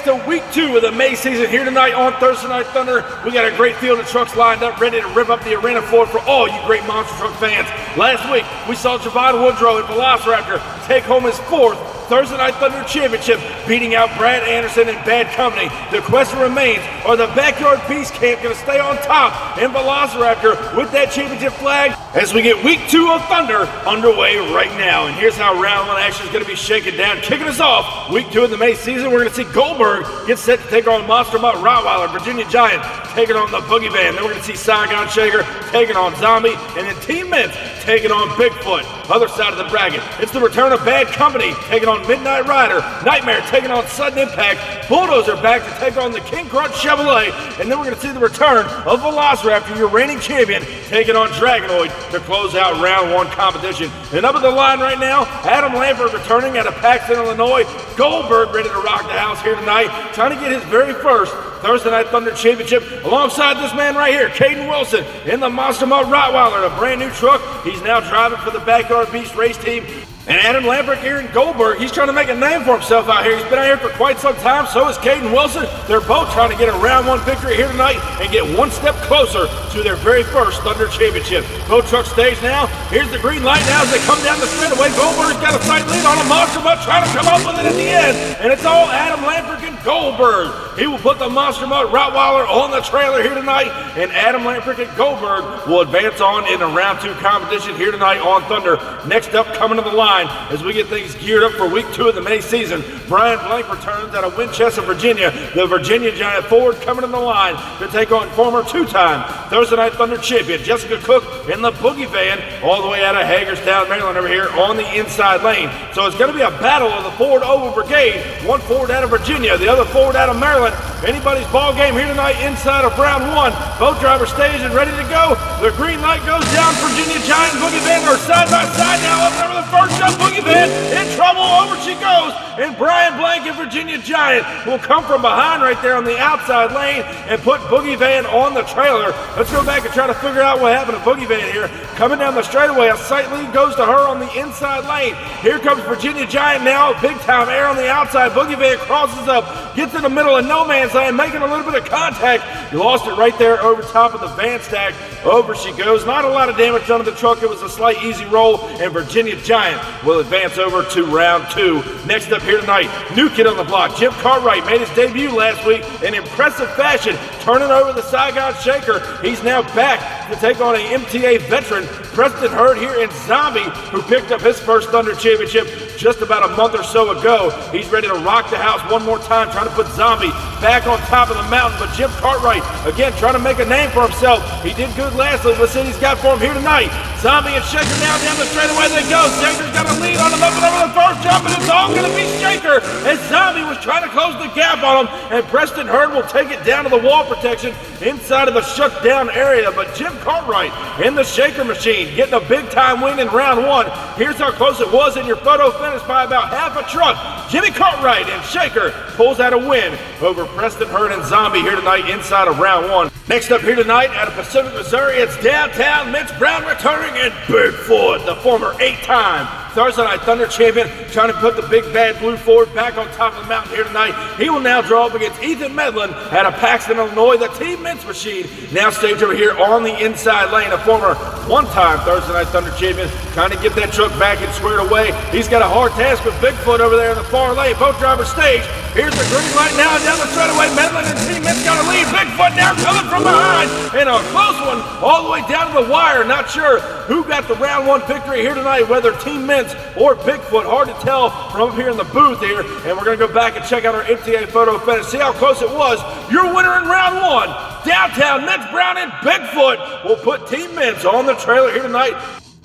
to week 2 of the May season here tonight on Thursday Night Thunder. We got a great field of trucks lined up, ready to rip up the arena floor for all you great monster truck fans. Last week, we saw Javon Woodrow and Velociraptor take home his 4th Thursday Night Thunder Championship, beating out Brad Anderson and Bad Company. The question remains, are the Backyard Beast Camp going to stay on top and Velociraptor with that championship flag as we get week 2 of Thunder underway right now? And here's how round 1 action is going to be shaken down. Kicking us off, week 2 of the May season, we're going to see Goldberg get set to take on Monster Mutt Rottweiler, Virginia Giant taking on the Boogie Van. Then we're going to see Saigon Shaker taking on Zombie, and then Team Mint taking on Bigfoot. Other side of the bracket, it's the return of Bad Company taking on Midnight Rider, Nightmare taking on Sudden Impact, Bulldozer back to take on the King Crunch Chevrolet, and then we're going to see the return of Velociraptor, your reigning champion, taking on Dragonoid to close out round 1 competition. And up at the line right now, Adam Lambert returning out of Paxton, Illinois. Goldberg ready to rock the house here tonight, trying to get his very first Thursday Night Thunder Championship alongside this man right here, Caden Wilson, in the Monster Mutt Rottweiler, a brand new truck. He's now driving for the Backyard Beast race team. And Adam Lambert here in Goldberg, he's trying to make a name for himself out here. He's been out here for quite some time, so is Caden Wilson. They're both trying to get a round 1 victory here tonight and get one step closer to their very first Thunder Championship. Both trucks stage now. Here's the green light now as they come down the straightaway. Goldberg's got a tight lead on a Monster Mutt, trying to come up with it at the end. And it's all Adam Lambert and Goldberg. He will put the Monster Mutt Rottweiler on the trailer here tonight, and Adam Lambert and Goldberg will advance on in the round 2 competition here tonight on Thunder. Next up, coming to the line, as we get things geared up for week 2 of the May season, Brian Blank returns out of Winchester, Virginia. The Virginia Giant Ford coming in the line to take on former 2-time Thursday Night Thunder champion Jessica Cook in the Boogie Van, all the way out of Hagerstown, Maryland, over here on the inside lane. So it's going to be a battle of the Ford Oval Brigade. One Ford out of Virginia, the other Ford out of Maryland. Anybody's ball game here tonight inside of round 1. Both drivers staged and ready to go. The green light goes down. Virginia Giant and Boogie Van are side by side now. Up over the first jump. Boogie Van in trouble. Over she goes. And Brian Blank and Virginia Giant will come from behind right there on the outside lane and put Boogie Van on the trailer. Let's go back and try to figure out what happened to Boogie Van here. Coming down the straightaway, a sight lead goes to her on the inside lane. Here comes Virginia Giant now. Big time air on the outside. Boogie Van crosses up, gets in the middle of no man's land, making a little bit of contact. He lost it right there over top of the van stack. Over she goes. Not a lot of damage done to the truck. It was a slight easy roll, and Virginia Giant will advance over to round 2. Next up here tonight, new kid on the block, Jim Cartwright, made his debut last week in impressive fashion, turning over the Saigon Shaker. He's now back to take on an MTA veteran, Preston Hurd here in Zombie, who picked up his first Thunder Championship just about a month or so ago. He's ready to rock the house one more time, trying to put Zombie back on top of the mountain. But Jim Cartwright, again, trying to make a name for himself. He did good last week. Let's see what he's got for him here tonight. Zombie and Shaker now down the straightaway they go. Shaker's got a lead on him up and over the first jump, and it's all going to be Shaker as Zombie was trying to close the gap on him, and Preston Hurd will take it down to the wall protection inside of the shut down area. But Jim Cartwright in the Shaker machine getting a big time win in round 1. Here's how close it was in your photo finish by about half a truck. Jimmy Cartwright and Shaker pulls out a win over Preston Hurd and Zombie here tonight inside of round 1. Next up here tonight out of Pacific, Missouri, it's Downtown Mitch Brown returning, and Bigfoot, the former 8-time Thursday Night Thunder champion, trying to put the big bad blue Ford back on top of the mountain here tonight. He will now draw up against Ethan Medlin out of Paxton, Illinois, the Team Mints machine, now staged over here on the inside lane. A former 1-time Thursday Night Thunder champion, trying to get that truck back and squared away. He's got a hard task with Bigfoot over there in the far lane. Both drivers staged. Here's the green light now down the straightaway. Medlin and Team Mints got a lead. Bigfoot now coming from behind, and a close one all the way down to the wire. Not sure who got the round 1 victory here tonight, whether Team Mints or Bigfoot. Hard to tell from up here in the booth here, and we're going to go back and check out our MTA photo finish, see how close it was. Your winner in round 1, Downtown Mitch Brown and Bigfoot, will put Team Mints on the trailer here tonight.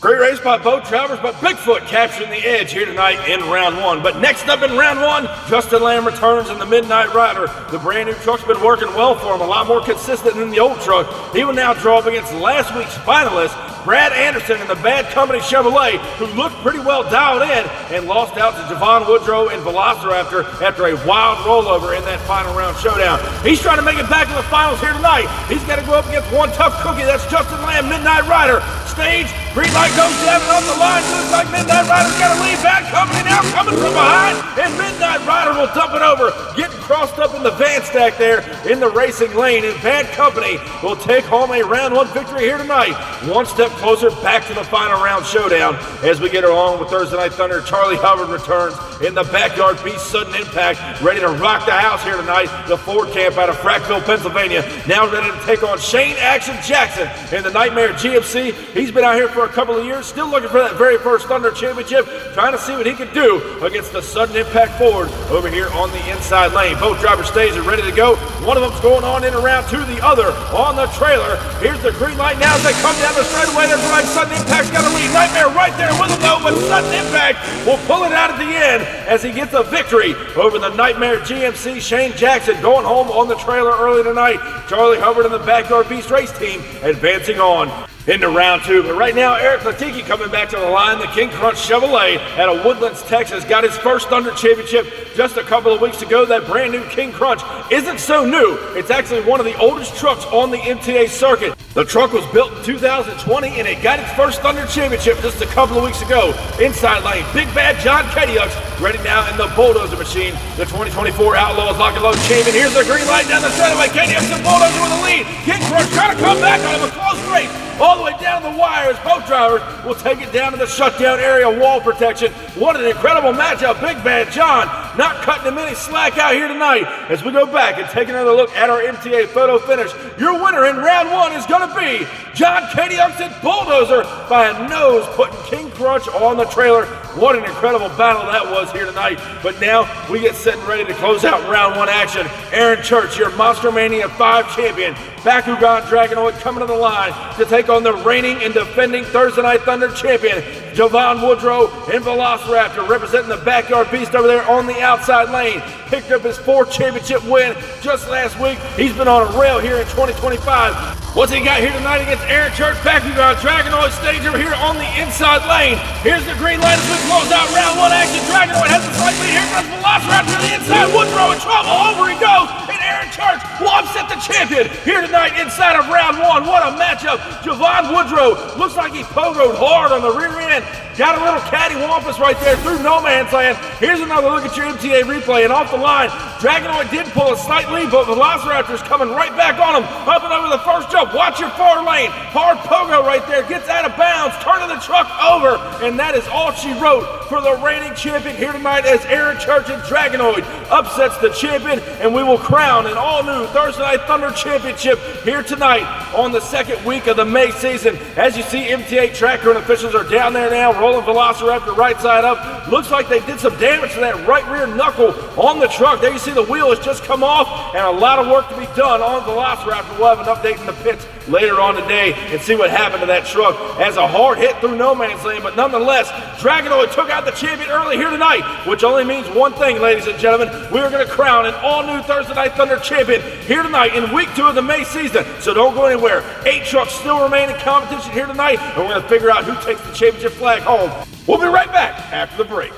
Great race by both drivers, but Bigfoot capturing the edge here tonight in round 1. But next up in round 1, Justin Lamb returns in the Midnight Rider. The brand new truck's been working well for him, a lot more consistent than the old truck. He will now draw up against last week's finalist, Brad Anderson in the Bad Company Chevrolet, who looked pretty well dialed in and lost out to Javon Woodrow and Velociraptor after a wild rollover in that final round showdown. He's trying to make it back to the finals here tonight. He's got to go up against one tough cookie. That's Justin Lamb, Midnight Rider. Stage Green light goes down and off the line. Looks like Midnight Rider's got a lead. Bad Company now coming from behind, and Midnight Rider will dump it over, getting crossed up in the van stack there in the racing lane, and Bad Company will take home a round one victory here tonight. One step closer back to the final round showdown as we get along with Thursday Night Thunder. Charlie Hubbard returns in the Backyard Beast Sudden Impact, ready to rock the house here tonight. The Ford Camp out of Frackville, Pennsylvania, now ready to take on Shane Action Jackson in the Nightmare GMC. He's been out here for a couple of years, still looking for that very first Thunder Championship, trying to see what he can do against the Sudden Impact Ford over here on the inside lane. Both drivers' stays are ready to go. One of them's going on in around two, the other on the trailer. Here's the green light now as they come down the straightaway. They're right. Sudden Impact's got a lead. Nightmare right there with him though, but Sudden Impact will pull it out at the end as he gets a victory over the Nightmare GMC. Shane Jackson going home on the trailer early tonight. Charlie Hubbard and the Backyard Beast race team advancing on into round two. But right now, Eric Latiki coming back to the line. The King Crunch Chevrolet out of Woodlands, Texas, got his first Thunder Championship just a couple of weeks ago. That brand new King Crunch isn't so new. It's actually one of the oldest trucks on the MTA circuit. The truck was built in 2020 and it got its first Thunder Championship just a couple of weeks ago. Inside lane, Big Bad John Kadiux ready now in the Bulldozer machine. The 2024 Outlaws Lock and Load champion. Here's the green light down the straightaway. Kadiux and Bulldozer with the lead. King Crunch trying to come back out of a close race. All the way down the wire as both drivers will take it down to the shutdown area wall protection. What an incredible matchup. Big Bad John not cutting him any slack out here tonight. As we go back and take another look at our MTA photo finish, your winner in round one is going to be John Kadiux and Bulldozer by a nose, putting King Crunch on the trailer. What an incredible battle that was here tonight. But now we get set and ready to close out round one action. Aaron Church, your Monster Mania 5 champion, Bakugan Dragonoid coming to the line to take on the reigning and defending Thursday Night Thunder champion, Javon Woodrow and Velociraptor, representing the Backyard Beast over there on the outside lane. Picked up his 4th championship win just last week. He's been on a rail here in 2025. What's he got here tonight against Aaron Church? Bakugan Dragonoid stage over here on the inside lane. Here's the green light as we close out round one action. Dragonoid has the slight lead. Here comes Velociraptor to the inside. Woodrow in trouble. Over he goes. And Aaron Church will upset the champion here tonight inside of round one. What a matchup. Javon Woodrow looks like he pogoed hard on the rear end. Got a little cattywampus right there through no man's land. Here's another look at your MTA replay, and off the line, Dragonoid did pull a slight lead, but Velociraptor's coming right back on him, up and over the first jump. Watch your far lane. Hard pogo right there, gets out of bounds, turning the truck over, and that is all she wrote for the reigning champion here tonight as Aaron Church and Dragonoid upsets the champion, and we will crown an all-new Thursday Night Thunder Championship here tonight on the second week of the May season. As you see, MTA tracker and officials are down there now, rolling Velociraptor right side up. Looks like they did some damage to that right rear knuckle on the truck. There you see the wheel has just come off, and a lot of work to be done on Velociraptor. We'll have an update in the pits later on today and see what happened to that truck as a hard hit through no man's land. But nonetheless, Dragonoid took out the champion early here tonight, which only means one thing, ladies and gentlemen. We are going to crown an all-new Thursday Night Thunder champion here tonight in week 2 of the May season. So don't go anywhere. 8 trucks still remain in competition here tonight, and we're going to figure out who takes the championship flag home. We'll be right back after the break.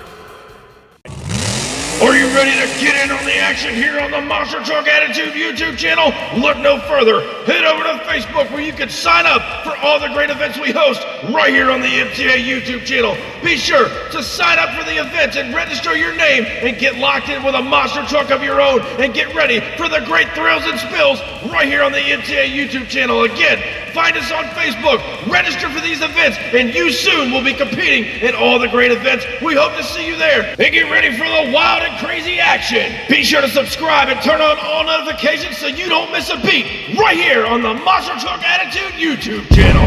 Are you ready to get in on the action here on the Monster Truck Attitude YouTube channel? Look no further. Head over to Facebook where you can sign up for all the great events we host right here on the MTA YouTube channel. Be sure to sign up for the events and register your name and get locked in with a monster truck of your own and get ready for the great thrills and spills right here on the MTA YouTube channel. Again, find us on Facebook, register for these events, and you soon will be competing in all the great events. We hope to see you there. And get ready for the wild and crazy action. Be sure to subscribe and turn on all notifications so you don't miss a beat right here on the Monster Truck Attitude YouTube channel.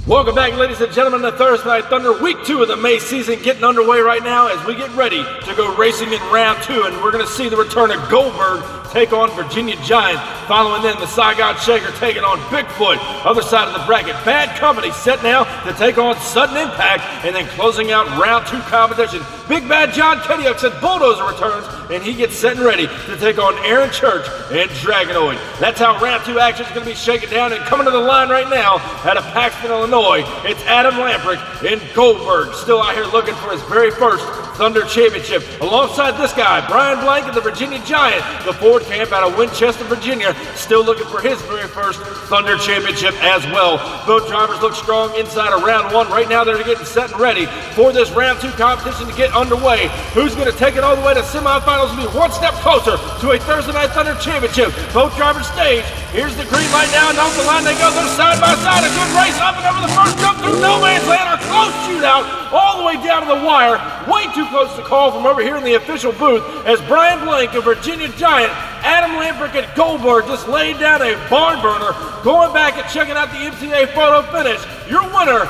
Welcome back, ladies and gentlemen, to Thursday Night Thunder, week 2 of the May season getting underway right now as we get ready to go racing in round 2, and we're going to see the return of Goldberg take on Virginia Giant. Following then, the Saigon Shaker taking on Bigfoot. Other side of the bracket, Bad Company set now to take on Sudden Impact, and then closing out round 2 competition, Big Bad John Kadiux and Bulldozer returns, and he gets set and ready to take on Aaron Church and Dragonoid. That's how round 2 action is going to be shaken down, and coming to the line right now out of Paxton, Illinois, it's Adam Lamprick and Goldberg, still out here looking for his very first Thunder Championship. Alongside this guy, Brian Blank of the Virginia Giant, the Ford camp out of Winchester, Virginia, still looking for his very first Thunder Championship as well. Both drivers look strong inside of round one. Right now they're getting set and ready for this round two competition to get underway. Who's going to take it all the way to semifinals and be one step closer to a Thursday Night Thunder Championship? Both drivers stage. Here's the green light now, and off the line they go. They're side by side. A good race up and over the first jump through no man's land. A close shootout all the way down to the wire. Way too close to call from over here in the official booth as Brian Blank of Virginia Giant, Adam Lambrick at Goldberg just laid down a barn burner. Going back and checking out the MTA photo finish. Your winner,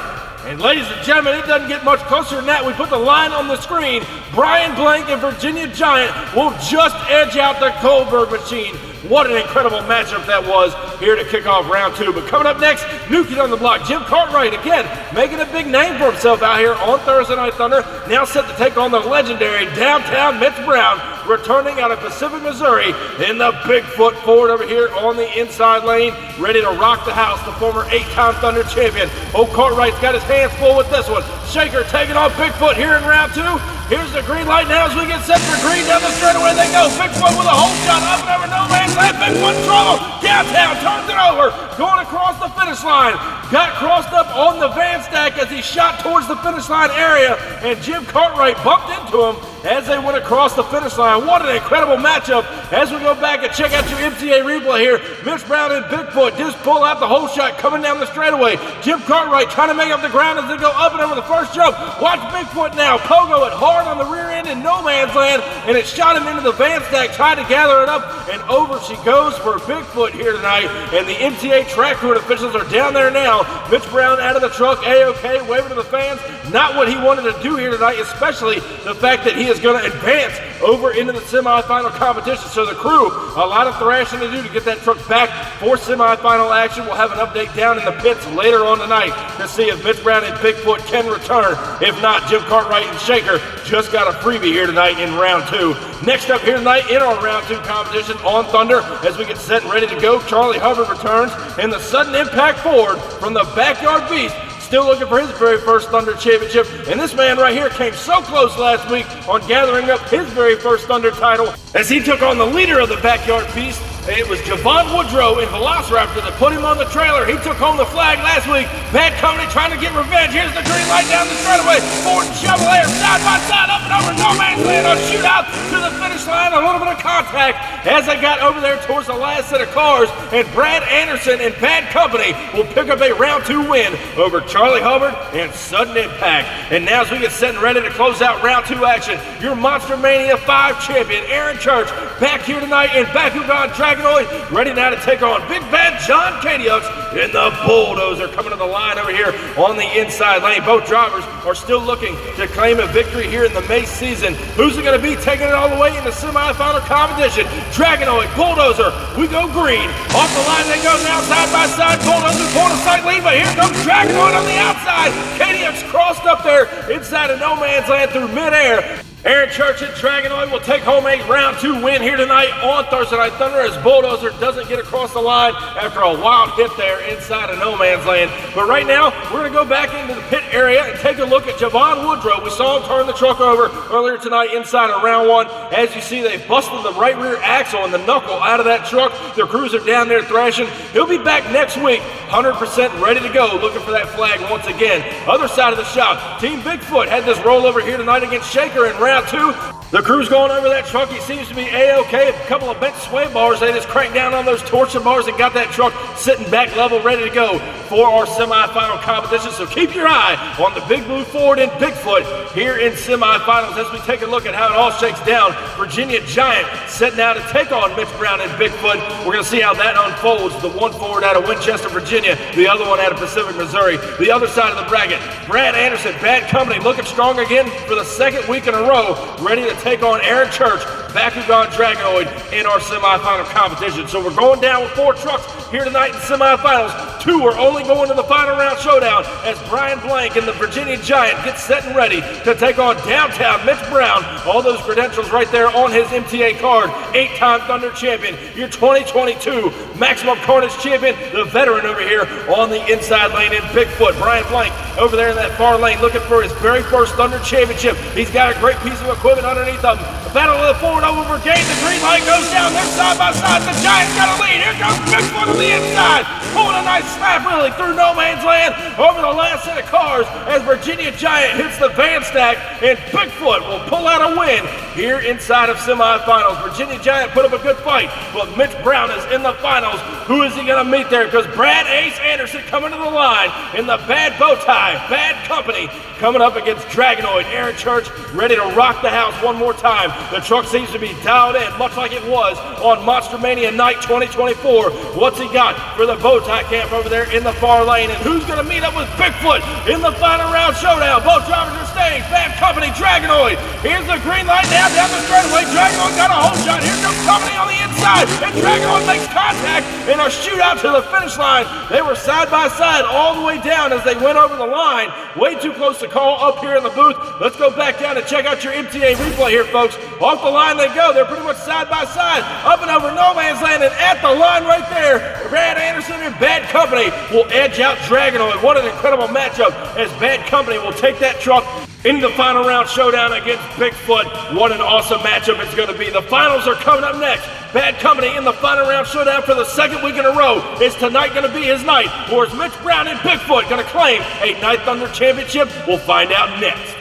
and ladies and gentlemen, it doesn't get much closer than that. We put the line on the screen. Brian Blank and Virginia Giant will just edge out the Goldberg machine. What an incredible matchup that was here to kick off round two. But coming up next, new kid on the block, Jim Cartwright, again, making a big name for himself out here on Thursday Night Thunder. Now set to take on the legendary downtown Mitch Brown, returning out of Pacific, Missouri, in the Bigfoot Ford over here on the inside lane, ready to rock the house, the former 8-time Thunder champion. Old Cartwright's got his hands full with this one. Shaker taking on Bigfoot here in round two. Here's the green light now as we get set for green. Down the straightaway they go. Bigfoot with a hole shot up and over no man's land. Bigfoot in trouble. Downtown turns it over. Going across the finish line. Got crossed up on the van stack as he shot towards the finish line area. And Jim Cartwright bumped into him as they went across the finish line. What an incredible matchup. As we go back and check out your MTA replay here. Mitch Brown and Bigfoot just pull out the hole shot coming down the straightaway. Jim Cartwright trying to make up the ground as they go up and over the first jump. Watch Bigfoot now. Pogo it hard on the rear end in no man's land, and it shot him into the van stack. Tried to gather it up, and over she goes for Bigfoot here tonight. And the MTA track crew and officials are down there now. Mitch Brown out of the truck, A-OK, waving to the fans. Not what he wanted to do here tonight, especially the fact that he is going to advance over into the semifinal competition. So the crew, a lot of thrashing to do to get that truck back for semifinal action. We'll have an update down in the pits later on tonight to see if Mitch Brown and Bigfoot can return. If not, Jim Cartwright and Shaker just got a freebie here tonight in round two. Next up here tonight in our round two competition on Thunder, as we get set and ready to go, Charlie Hubbard returns in the sudden impact Ford from the Backyard Beast. Still looking for his very first Thunder Championship. And this man right here came so close last week on gathering up his very first Thunder title as he took on the leader of the Backyard Beast. It was Javon Woodrow in Velociraptor that put him on the trailer. He took home the flag last week. Bad Company trying to get revenge. Here's the green light down the straightaway. Ford and Chevrolet side by side, up and over no man's land. A shootout to the finish line. A little bit of contact as they got over there towards the last set of cars. And Brad Anderson and Bad Company will pick up a round two win over Charlie Hubbard and Sudden Impact. And now as we get set and ready to close out round two action, your Monster Mania 5 champion, Aaron Church, back here tonight in Bakugan Dragonoid, ready now to take on Big Bad John K&x and the Bulldozer coming to the line over here on the inside lane. Both drivers are still looking to claim a victory here in the May season. Who's it going to be taking it all the way in the semifinal competition? Dragonoid, Bulldozer, we go green. Off the line they go now, side by side. Bulldozer pulling a sight lead, but here comes Dragonoid on the outside. K&x crossed up there inside of no man's land through midair. Aaron Church and Dragonoid will take home a round two win here tonight on Thursday Night Thunder as Bulldozer doesn't get across the line after a wild hit there inside of no man's land. But right now, we're going to go back into the pit area and take a look at Javon Woodrow. We saw him turn the truck over earlier tonight inside of round one. As you see, they busted the right rear axle and the knuckle out of that truck. Their crews are down there thrashing. He'll be back next week, 100% ready to go, looking for that flag once again. Other side of the shop, Team Bigfoot had this rollover here tonight against Shaker in round two. The crew's going over that truck. He seems to be A-OK. A couple of bent sway bars. They just cranked down on those torsion bars and got that truck sitting back level, ready to go for our semifinal competition. So keep your eye on the Big Blue Ford and Bigfoot here in semifinals as we take a look at how it all shakes down. Virginia Giant setting out to take on Mitch Brown and Bigfoot. We're going to see how that unfolds. The one Ford out of Winchester, Virginia. The other one out of Pacific, Missouri. The other side of the bracket, Brad Anderson, Bad Company, looking strong again for the second week in a row, ready to take on Aaron Church, Bakugan Dragonoid in our semifinal competition. So we're going down with 4 trucks here tonight in semifinals. 2 are only going to the final round showdown as Brian Blank and the Virginia Giant get set and ready to take on downtown Mitch Brown. All those credentials right there on his MTA card. 8-time Thunder champion, your 2022 Maximum Carnage champion, the veteran over here on the inside lane in Bigfoot. Brian Blank over there in that far lane looking for his very first Thunder championship. He's got a great piece of equipment underneath him. The battle of the forward over brigade. The green light goes down. They're side by side. The Giants got a lead. Here comes Bigfoot on the inside, pulling a nice slap really through no man's land over the last set of cars as Virginia Giant hits the van stack, and Bigfoot will pull out a win here inside of semifinals. Virginia Giant put up a good fight, but Mitch Brown is in the finals. Who is he going to meet there? Because Brad Ace Anderson coming to the line in the bad bow tie, bad company, coming up against Dragonoid. Aaron Church ready to rock the house one more time. The truck seems to be dialed in, much like it was on Monster Mania Night 2024. What's he got for the bow tie camp over there in the far lane? And who's going to meet up with Bigfoot in the final round showdown? Both drivers are staying. Bad company, Dragonoid. Here's the green light now down the straightaway. Dragonoid got a hole shot. Here comes company on the inside, and Dragonoid makes contact in a shootout to the finish line. They were side by side all the way down as they went over the line. Way too close to call up here in the booth. Let's go back down and check out your MTA replay here, folks. Off the line they go. They're pretty much side by side, up and over no man's land, and at the line right there, Brad Anderson and Bad Company will edge out Dragonoid. What an incredible matchup as Bad Company will take that truck into the final round showdown against Bigfoot. What an awesome matchup it's going to be. The finals are coming up next. Bad Company in the final round showdown for the second week in a row. Is tonight going to be his night, or is Mitch Brown and Bigfoot going to claim a Night Thunder championship? We'll find out next.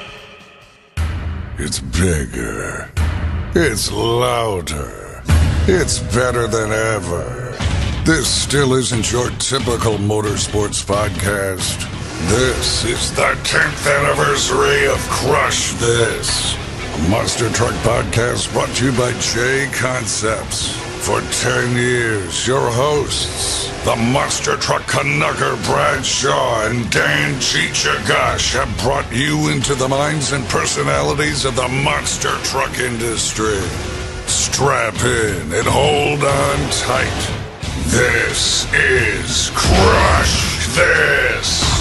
It's bigger. It's louder. It's better than ever. This still isn't your typical motorsports podcast. This is the 10th anniversary of Crush This, a monster truck podcast brought to you by J Concepts. For 10 years, your hosts, the monster truck Canucker Bradshaw and Dan Chichagash, have brought you into the minds and personalities of the monster truck industry. Strap in and hold on tight. This is Crush This!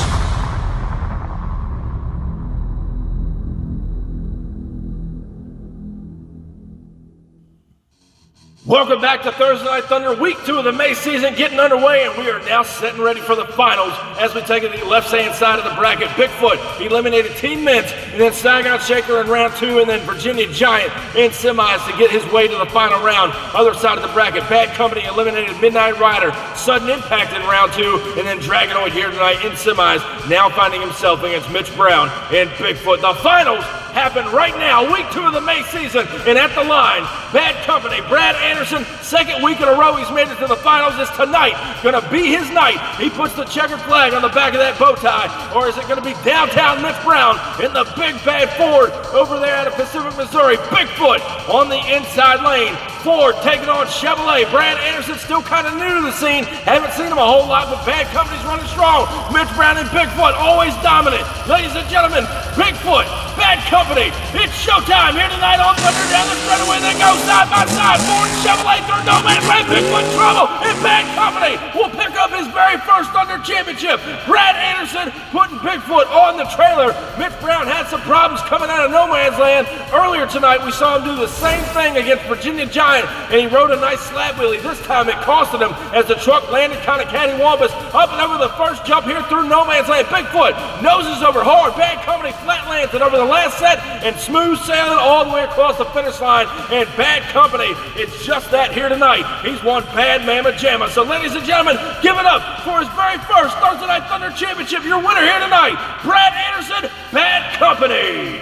Welcome back to Thursday Night Thunder. Week 2 of the May season getting underway, and we are now setting ready for the finals as we take it to the left-hand side of the bracket. Bigfoot eliminated Team Mint, and then Saigon Shaker in round 2, and then Virginia Giant in semis to get his way to the final round. Other side of the bracket, Bad Company eliminated Midnight Rider, Sudden Impact in round 2, and then Dragonoid here tonight in semis, now finding himself against Mitch Brown and Bigfoot. The finals happen right now, week 2 of the May season, and at the line, Bad Company, Brad Anderson, second week in a row he's made it to the finals. Is tonight gonna be his night? He puts the checkered flag on the back of that bow tie, or is it gonna be downtown Mitch Brown in the big bad Ford over there out of Pacific, Missouri? Bigfoot on the inside lane, Ford taking on Chevrolet. Brad Anderson still kind of new to the scene, haven't seen him a whole lot, but Bad Company's running strong. Mitch Brown and Bigfoot always dominant. Ladies and gentlemen, Bigfoot, Bad Company, it's showtime here tonight on Thunder. Down the straightaway they go side by side. Ford and Chevrolet through no man's land. Bigfoot trouble, and Bad Company will pick up his very first Thunder championship. Brad Anderson putting Bigfoot on the trailer. Mitch Brown had some problems coming out of no man's land. Earlier tonight we saw him do the same thing against Virginia Giant, and he rode a nice slab wheelie. This time it costed him as the truck landed kind of cattywampus up and over the first jump here through no man's land. Bigfoot noses over hard. Bad Company flat lands it over the last set and smooth sailing all the way across the finish line. And Bad Company, it's just that here tonight. He's won Bad Mamma Jamma. So ladies and gentlemen, give it up for his very first Thursday Night Thunder Championship. Your winner here tonight, Brad Anderson, Bad Company.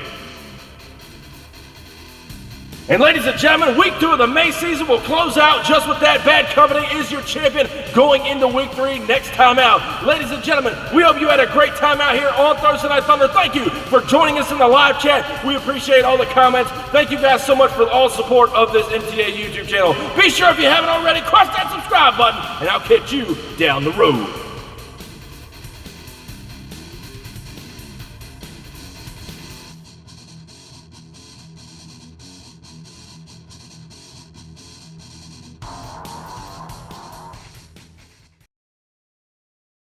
And ladies and gentlemen, week 2 of the May season will close out just with that. Bad Company is your champion going into week 3 next time out. Ladies and gentlemen, we hope you had a great time out here on Thursday Night Thunder. Thank you for joining us in the live chat. We appreciate all the comments. Thank you guys so much for all support of this MTA YouTube channel. Be sure if you haven't already, crush that subscribe button, and I'll catch you down the road.